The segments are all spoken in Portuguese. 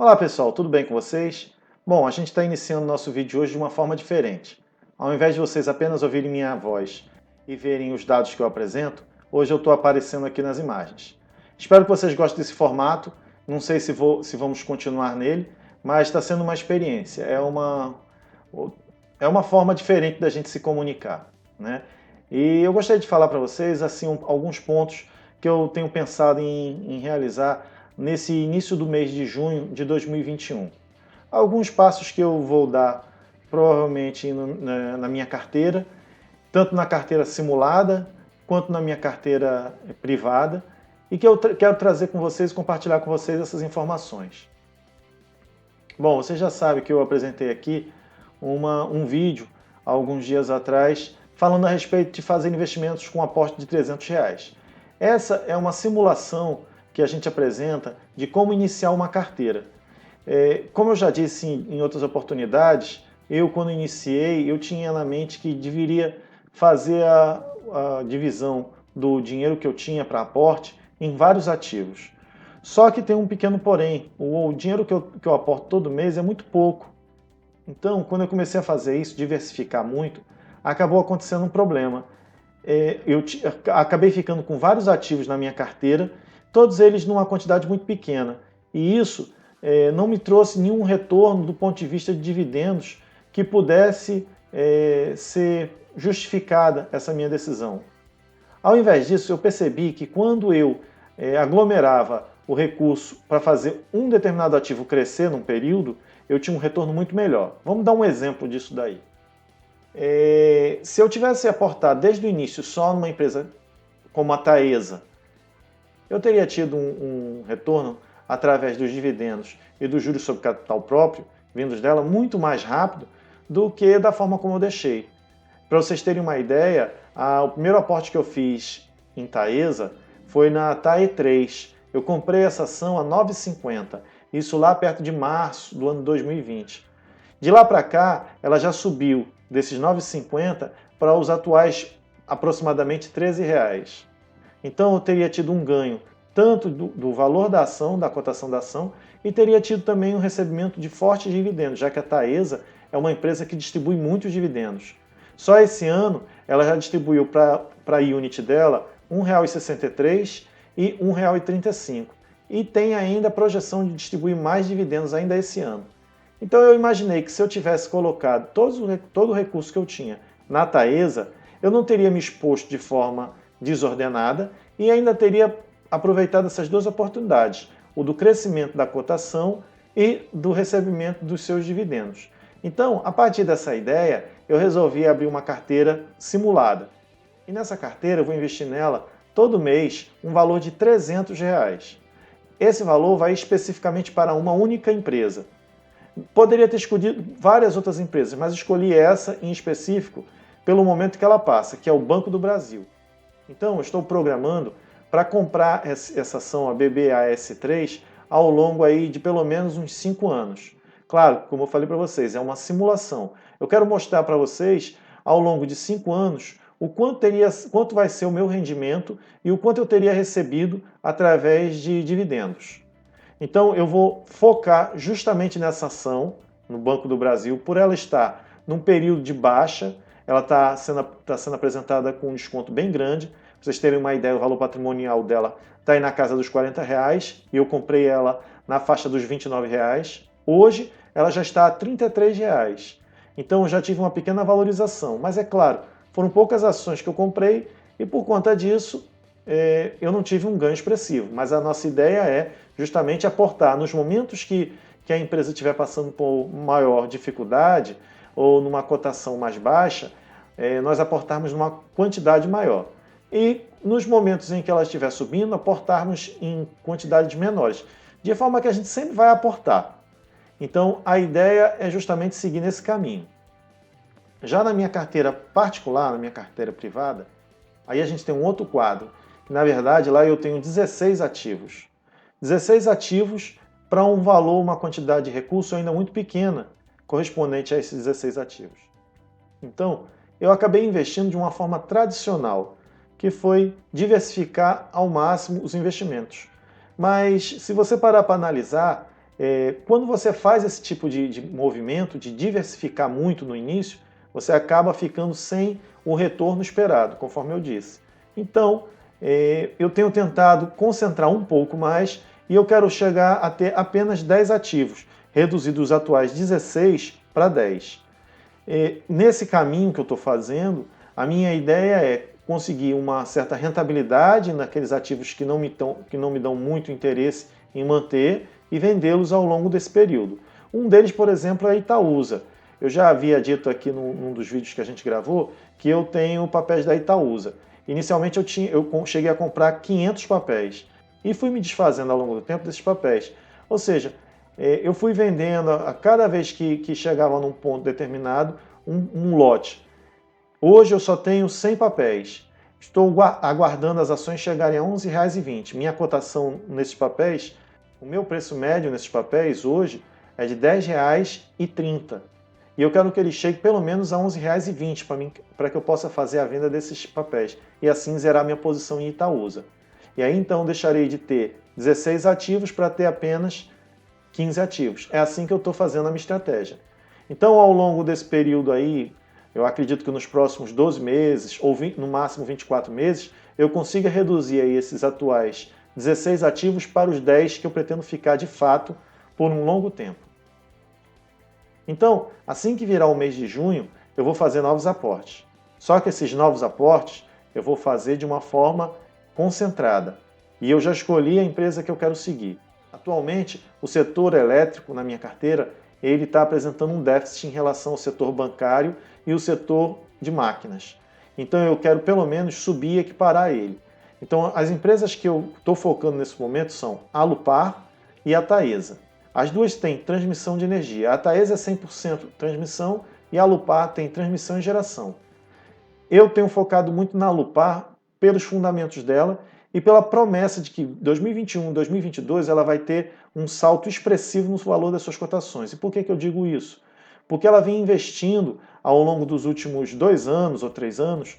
Olá pessoal, tudo bem com vocês? Bom, a gente está iniciando nosso vídeo hoje de uma forma diferente. Ao invés de vocês apenas ouvirem minha voz e verem os dados que eu apresento, hoje eu estou aparecendo aqui nas imagens. Espero que vocês gostem desse formato, não sei se vamos continuar nele, mas está sendo uma experiência, é uma forma diferente da gente se comunicar, né? E eu gostaria de falar para vocês assim, alguns pontos que eu tenho pensado em realizar nesse início do mês de junho de 2021. Alguns passos que eu vou dar provavelmente na minha carteira, tanto na carteira simulada quanto na minha carteira privada, e que eu quero trazer com vocês, compartilhar com vocês essas informações. Bom, você já sabe que eu apresentei aqui um vídeo há alguns dias atrás falando a respeito de fazer investimentos com aporte de R$300. Essa é uma simulação que a gente apresenta de como iniciar uma carteira. Como eu já disse em outras oportunidades, quando iniciei, eu tinha na mente que deveria fazer a divisão do dinheiro que eu tinha para aporte em vários ativos. Só que tem um pequeno porém, o dinheiro que eu aporto todo mês é muito pouco. Então, quando eu comecei a fazer isso, diversificar muito, acabou acontecendo um problema. Eu acabei ficando com vários ativos na minha carteira, todos eles numa quantidade muito pequena. E isso não me trouxe nenhum retorno do ponto de vista de dividendos que pudesse ser justificada essa minha decisão. Ao invés disso, eu percebi que quando eu aglomerava o recurso para fazer um determinado ativo crescer num período, eu tinha um retorno muito melhor. Vamos dar um exemplo disso daí. Se eu tivesse aportado desde o início só numa empresa como a Taesa, eu teria tido um retorno através dos dividendos e dos juros sobre capital próprio, vindos dela, muito mais rápido do que da forma como eu deixei. Para vocês terem uma ideia, o primeiro aporte que eu fiz em Taesa foi na TAE3. Eu comprei essa ação a R$ 9,50, isso lá perto de março do ano 2020. De lá para cá, ela já subiu desses R$ 9,50 para os atuais aproximadamente R$ 13. Então eu teria tido um ganho tanto do valor da ação, da cotação da ação, e teria tido também um recebimento de fortes dividendos, já que a Taesa é uma empresa que distribui muitos dividendos. Só esse ano ela já distribuiu para a unit dela R$ 1,63 e R$ 1,35. E tem ainda a projeção de distribuir mais dividendos ainda esse ano. Então eu imaginei que se eu tivesse colocado todo o recurso que eu tinha na Taesa, eu não teria me exposto de forma desordenada e ainda teria aproveitado essas duas oportunidades, o do crescimento da cotação e do recebimento dos seus dividendos. Então, a partir dessa ideia, eu resolvi abrir uma carteira simulada. E nessa carteira eu vou investir nela todo mês um valor de R$300. Esse valor vai especificamente para uma única empresa. Poderia ter escolhido várias outras empresas, mas escolhi essa em específico pelo momento que ela passa, que é o Banco do Brasil. Então, eu estou programando para comprar essa ação, a BBAS3, ao longo aí de pelo menos uns 5 anos. Claro, como eu falei para vocês, é uma simulação. Eu quero mostrar para vocês, ao longo de 5 anos, o quanto vai ser o meu rendimento e o quanto eu teria recebido através de dividendos. Então eu vou focar justamente nessa ação, no Banco do Brasil, por ela estar num período de baixa, ela está sendo apresentada com um desconto bem grande. Para vocês terem uma ideia, o valor patrimonial dela está aí na casa dos R$40 e eu comprei ela na faixa dos R$29. Hoje ela já está a R$33. Então eu já tive uma pequena valorização, mas é claro, foram poucas ações que eu comprei e por conta disso eu não tive um ganho expressivo, mas a nossa ideia é justamente aportar nos momentos que a empresa estiver passando por maior dificuldade ou numa cotação mais baixa, nós aportarmos numa quantidade maior. E nos momentos em que ela estiver subindo, aportarmos em quantidades menores, de forma que a gente sempre vai aportar. Então a ideia é justamente seguir nesse caminho. Já na minha carteira particular, na minha carteira privada, aí a gente tem um outro quadro, que na verdade lá eu tenho 16 ativos. 16 ativos para um valor, uma quantidade de recurso ainda muito pequena, correspondente a esses 16 ativos. Então, eu acabei investindo de uma forma tradicional, que foi diversificar ao máximo os investimentos. Mas se você parar para analisar, Quando você faz esse tipo de movimento, de diversificar muito no início, você acaba ficando sem o retorno esperado, conforme eu disse. Então, eu tenho tentado concentrar um pouco mais e eu quero chegar a ter apenas 10 ativos, reduzir dos atuais 16 para 10. Nesse caminho que eu estou fazendo, a minha ideia é conseguir uma certa rentabilidade naqueles ativos que não me dão muito interesse em manter e vendê-los ao longo desse período. Um deles, por exemplo, é a Itaúsa. Eu já havia dito aqui num dos vídeos que a gente gravou que eu tenho papéis da Itaúsa. Inicialmente eu cheguei a comprar 500 papéis e fui me desfazendo ao longo do tempo desses papéis. Ou seja, eu fui vendendo a cada vez que chegava num ponto determinado um lote. Hoje eu só tenho 100 papéis. Estou aguardando as ações chegarem a R$ 11,20. Minha cotação nesses papéis, o meu preço médio nesses papéis hoje é de R$ 10,30. E eu quero que ele chegue pelo menos a R$ 11,20 para que eu possa fazer a venda desses papéis e assim zerar minha posição em Itaúsa. E aí então deixarei de ter 16 ativos para ter apenas 15 ativos. É assim que eu estou fazendo a minha estratégia. Então, ao longo desse período aí, eu acredito que nos próximos 12 meses, ou no máximo 24 meses, eu consiga reduzir aí esses atuais 16 ativos para os 10 que eu pretendo ficar de fato por um longo tempo. Então, assim que virar o mês de junho, eu vou fazer novos aportes. Só que esses novos aportes eu vou fazer de uma forma concentrada. E eu já escolhi a empresa que eu quero seguir. Atualmente, o setor elétrico na minha carteira, ele está apresentando um déficit em relação ao setor bancário e o setor de máquinas. Então eu quero pelo menos subir e equiparar ele. Então as empresas que eu estou focando nesse momento são a Alupar e a Taesa. As duas têm transmissão de energia. A Taesa é 100% transmissão e a Alupar tem transmissão e geração. Eu tenho focado muito na Alupar pelos fundamentos dela e pela promessa de que 2021 e 2022 ela vai ter um salto expressivo no valor das suas cotações. E por que eu digo isso? Porque ela vem investindo ao longo dos últimos 2 anos ou 3 anos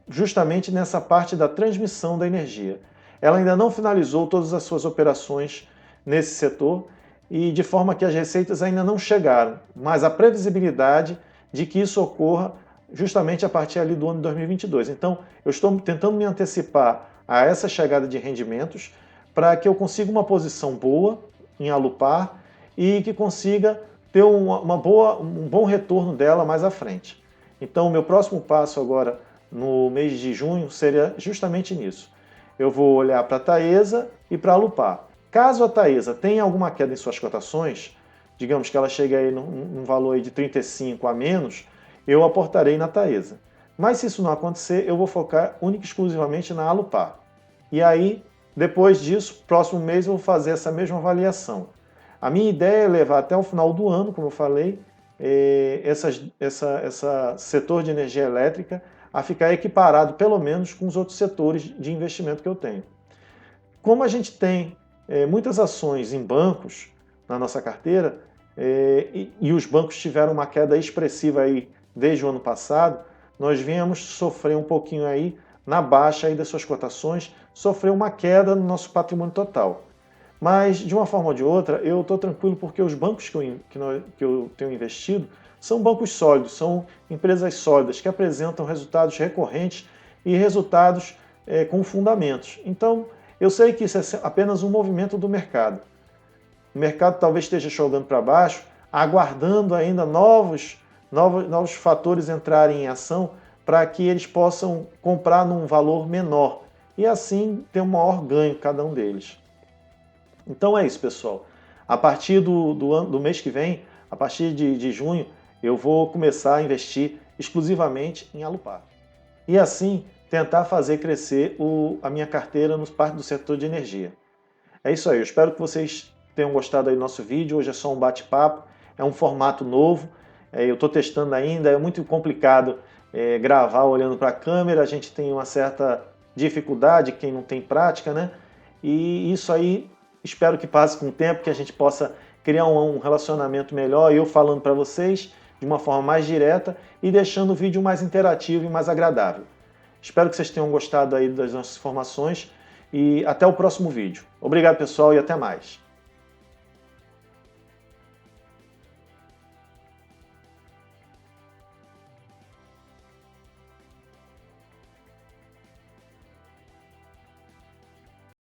justamente nessa parte da transmissão da energia. Ela ainda não finalizou todas as suas operações nesse setor e de forma que as receitas ainda não chegaram, mas a previsibilidade de que isso ocorra justamente a partir ali do ano de 2022. Então, eu estou tentando me antecipar a essa chegada de rendimentos para que eu consiga uma posição boa em Alupar e que consiga ter um bom retorno dela mais à frente. Então, o meu próximo passo agora, no mês de junho, seria justamente nisso. Eu vou olhar para a Taesa e para a Alupar. Caso a Taesa tenha alguma queda em suas cotações, digamos que ela chegue aí num valor aí de 35 a menos, eu aportarei na Taesa. Mas se isso não acontecer, eu vou focar única e exclusivamente na Alupar. E aí, depois disso, próximo mês eu vou fazer essa mesma avaliação. A minha ideia é levar até o final do ano, como eu falei, esse setor de energia elétrica a ficar equiparado, pelo menos, com os outros setores de investimento que eu tenho. Como a gente tem muitas ações em bancos na nossa carteira, e os bancos tiveram uma queda expressiva aí desde o ano passado, nós viemos sofrer um pouquinho aí na baixa aí das suas cotações, sofreu uma queda no nosso patrimônio total. Mas, de uma forma ou de outra, eu estou tranquilo porque os bancos que eu tenho investido são bancos sólidos, são empresas sólidas que apresentam resultados recorrentes e resultados com fundamentos. Então, eu sei que isso é apenas um movimento do mercado. O mercado talvez esteja jogando para baixo, aguardando ainda novos fatores entrarem em ação para que eles possam comprar num valor menor e assim ter um maior ganho cada um deles. Então é isso, pessoal. A partir do mês que vem, a partir de junho, eu vou começar a investir exclusivamente em Alupar. E assim tentar fazer crescer a minha carteira nos parte do setor de energia. É isso aí, eu espero que vocês tenham gostado aí do nosso vídeo. Hoje é só um bate-papo, é um formato novo, eu estou testando ainda, é muito complicado gravar olhando para a câmera, a gente tem uma certa dificuldade, quem não tem prática, né? E isso aí espero que passe com o tempo, que a gente possa criar um relacionamento melhor, eu falando para vocês de uma forma mais direta e deixando o vídeo mais interativo e mais agradável. Espero que vocês tenham gostado aí das nossas informações e até o próximo vídeo. Obrigado, pessoal, e até mais.